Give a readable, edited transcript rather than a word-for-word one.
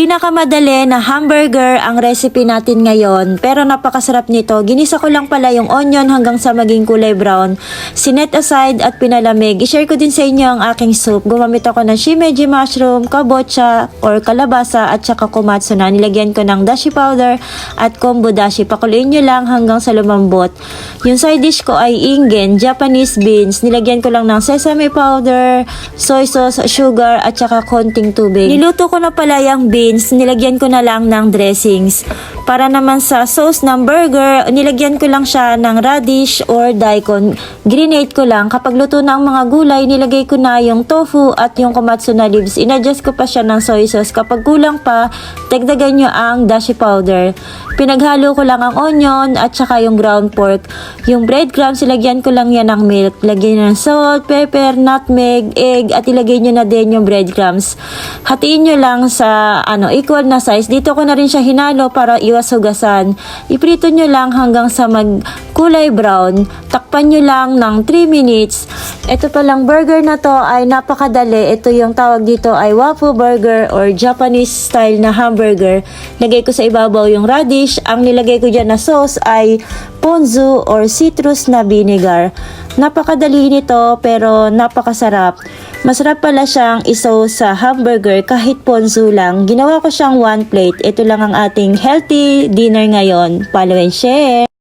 Pinakamadali na hamburger ang recipe natin ngayon, pero napakasarap nito. Ginisa ko lang pala yung onion hanggang sa maging kulay brown. Sinet aside at pinalamig. I-share ko din sa inyo ang aking soup. Gumamit ako ng shimeji mushroom, kabocha or kalabasa at saka komatsu na. Nilagyan ko ng dashi powder at kombu dashi. Pakuluin nyo lang hanggang sa lumambot. Yung side dish ko ay ingen, Japanese beans. Nilagyan ko lang ng sesame powder, soy sauce, sugar at saka konting tubig. Niluto ko na pala yung beans. Nilagyan ko na lang ng dressings. Para naman sa sauce ng burger, nilagyan ko lang siya ng radish or daikon. Grenade ko lang. Kapag luto na ang mga gulay, nilagay ko na yung tofu at yung komatsu na leaves. Inadjust ko pa siya ng soy sauce. Kapag kulang pa, dagdagan nyo ang dashi powder. Pinaghalo ko lang ang onion at saka yung ground pork. Yung breadcrumbs, ilagyan ko lang yan ng milk. Lagyan nyo ng salt, pepper, nutmeg, egg at ilagay nyo na din yung breadcrumbs. Hatiin nyo lang sa equal na size. Dito ko na rin siya hinalo para iwas hugasan. Iprito nyo lang hanggang sa magkulay brown. Takpan nyo lang ng 3 minutes. Ito palang burger na to ay napakadali. Ito yung tawag dito ay waffle burger or Japanese style na hamburger. Lagay ko sa ibabaw yung radish. Ang nilagay ko dyan na sauce ay ponzu or citrus na vinegar. Napakadali nito pero napakasarap. Masarap pala siyang isaw sa hamburger kahit ponzu lang. Ginawa ko siyang 1 plate. Ito lang ang ating healthy dinner ngayon. Follow and share!